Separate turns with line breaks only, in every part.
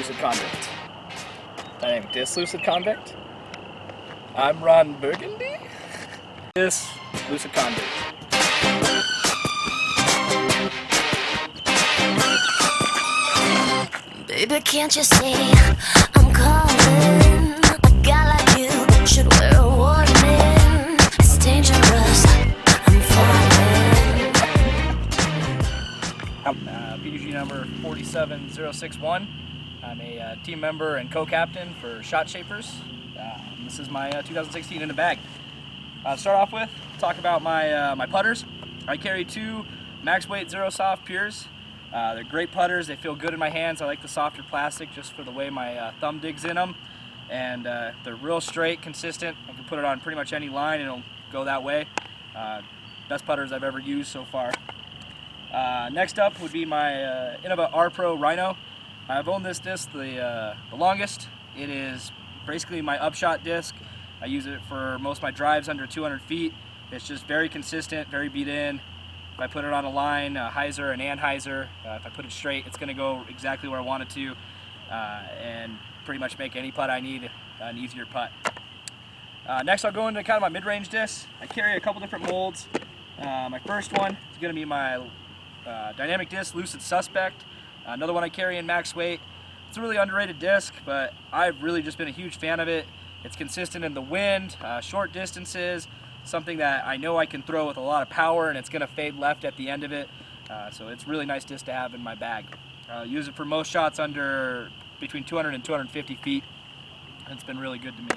Lucid Convict. Dynamic Disc Lucid Convict. I'm Ron Burgundy. This Lucid Convict.
Baby, can't you see I'm calling? A guy like you should wear a warning. It's dangerous, I'm falling.
PDGA number 47061. I'm a team member and co-captain for Shot Shapers. This is my 2016 in the bag. To start off with, talk about my putters. I carry two max weight Zero Soft Pures. They're great putters. They feel good in my hands. I like the softer plastic just for the way my thumb digs in them. And they're real straight, consistent. I can put it on pretty much any line and it'll go that way. Best putters I've ever used so far. Next up would be my Innova R Pro Rhino. I've owned this disc the longest. It is basically my upshot disc. I use it for most of my drives under 200 feet. It's just very consistent, very beat in. If I put it on a line, a hyzer, an anhyzer, if I put it straight, it's going to go exactly where I want it to, and pretty much make any putt I need an easier putt. Next, I'll go into kind of my mid-range discs. I carry a couple different molds. My first one is going to be my Dynamic Disc Lucid Suspect. Another one I carry in max weight. It's a really underrated disc, but I've really just been a huge fan of it. It's consistent in the wind, short distances, something that I know I can throw with a lot of power, and it's going to fade left at the end of it. So it's a really nice disc to have in my bag. Use it for most shots under between 200 and 250 feet. It's been really good to me.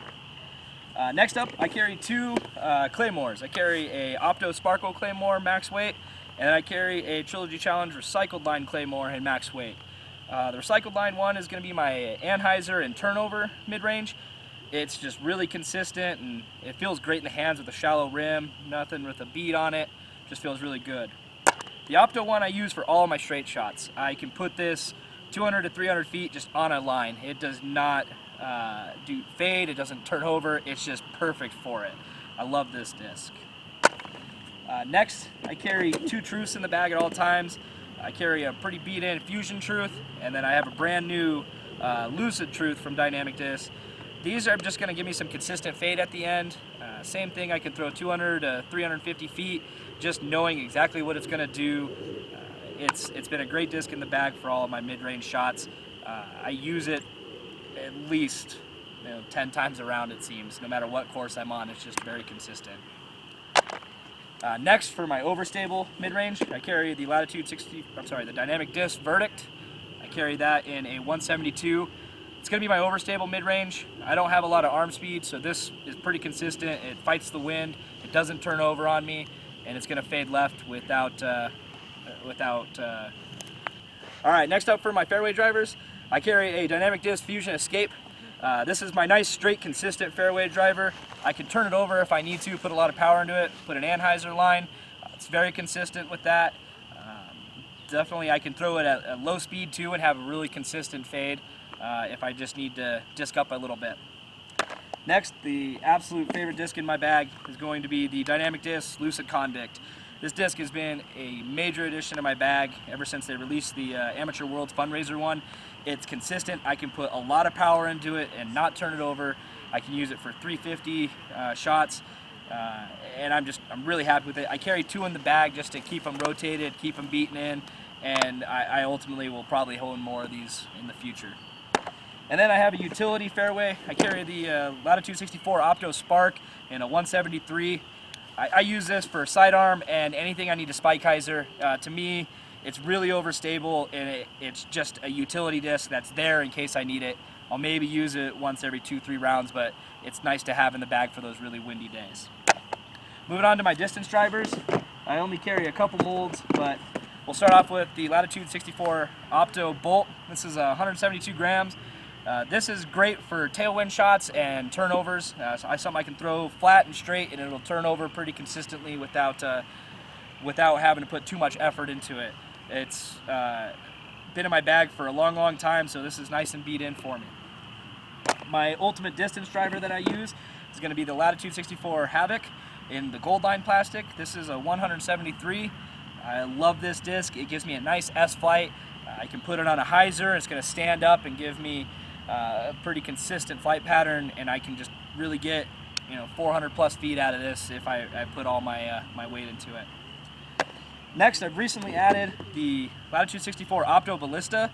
Next up, I carry two claymores. I carry a Opto Sparkle claymore max weight, and I carry a Trilogy Challenge recycled line claymore in max weight. The recycled line one is going to be my anhyzer and turnover mid-range. It's just really consistent and it feels great in the hands with a shallow rim, nothing with a bead on it, just feels really good. The Opto one I use for all of my straight shots. I can put this 200 to 300 feet just on a line. It does not do fade, it doesn't turn over, it's just perfect for it. I love this disc. Next, I carry two truths in the bag at all times. I carry a pretty beat-in Fusion Truth, and then I have a brand new Lucid Truth from Dynamic Disc. These are just going to give me some consistent fade at the end. Same thing, I can throw 200 to 350 feet, just knowing exactly what it's going to do. It's been a great disc in the bag for all of my mid-range shots. I use it at least 10 times around, it seems. No matter what course I'm on, it's just very consistent. Next, for my overstable mid-range, I carry the the Dynamic Disc Verdict. I carry that in a 172. It's going to be my overstable mid-range. I don't have a lot of arm speed, so this is pretty consistent. It fights the wind, it doesn't turn over on me, and it's going to fade left without. Alright, next up for my Fairway Drivers, I carry a Dynamic Disc Fusion Escape. This is my nice, straight, consistent fairway driver. I can turn it over if I need to, put a lot of power into it, put an anhyzer line. It's very consistent with that. Definitely I can throw it at low speed too and have a really consistent fade if I just need to disc up a little bit. Next, the absolute favorite disc in my bag is going to be the Dynamic Disc Lucid Convict. This disc has been a major addition to my bag ever since they released the Amateur Worlds fundraiser one. It's consistent. I can put a lot of power into it and not turn it over. I can use it for 350 shots, and I'm really happy with it. I carry two in the bag just to keep them rotated, keep them beaten in, and I ultimately will probably own more of these in the future. And then I have a utility fairway. I carry the Latitude 64 Opto Spark in a 173. I use this for sidearm and anything I need to spike hyzer. To me, it's really overstable, and it's just a utility disc that's there in case I need it. I'll maybe use it once every 2-3 rounds, but it's nice to have in the bag for those really windy days. Moving on to my distance drivers, I only carry a couple molds, but we'll start off with the Latitude 64 Opto Bolt. This is 172 grams. This is great for tailwind shots and turnovers. Something I can throw flat and straight, and it'll turn over pretty consistently without having to put too much effort into it. It's been in my bag for a long time, so this is nice and beat in for me. My ultimate distance driver that I use is going to be the Latitude 64 Havoc in the gold line plastic. This is a 173. I love this disc. It gives me a nice S-flight. I can put it on a hyzer, it's going to stand up and give me a pretty consistent flight pattern, and I can just really get 400 plus feet out of this if I put all my weight into it. Next, I've recently added the Latitude 64 Opto Ballista.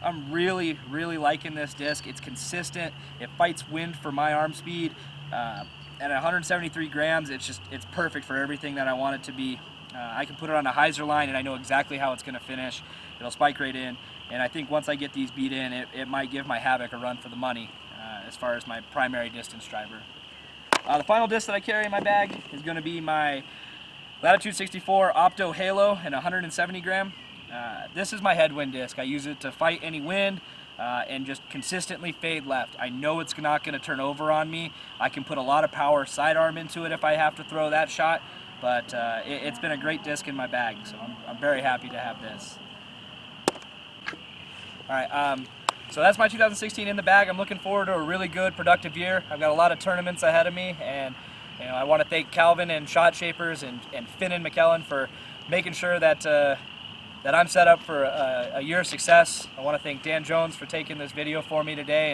I'm really liking this disc. It's consistent. It fights wind for my arm speed. At 173 grams, it's perfect for everything that I want it to be. I can put it on a hyzer line and I know exactly how it's going to finish. It'll spike right in, and I think once I get these beat in, it might give my Havoc a run for the money as far as my primary distance driver. The final disc that I carry in my bag is going to be my Latitude 64 Opto Halo in 170 gram. This is my headwind disc. I use it to fight any wind and just consistently fade left. I know it's not going to turn over on me. I can put a lot of power sidearm into it if I have to throw that shot, but it's been a great disc in my bag, so I'm very happy to have this. All right, so that's my 2016 in the bag. I'm looking forward to a really good, productive year. I've got a lot of tournaments ahead of me, and I want to thank Calvin and Shot Shapers and Finn and McKellen for making sure that that I'm set up for a year of success. I want to thank Dan Jones for taking this video for me today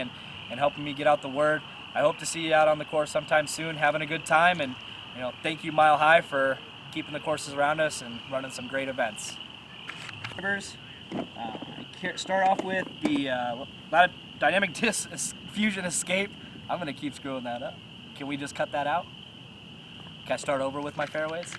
and helping me get out the word. I hope to see you out on the course sometime soon, having a good time, and thank you Mile High for keeping the courses around us and running some great events. I start off with the Dynamic Disc Fusion Escape. I'm going to keep screwing that up. Can we just cut that out? Can I start over with my fairways?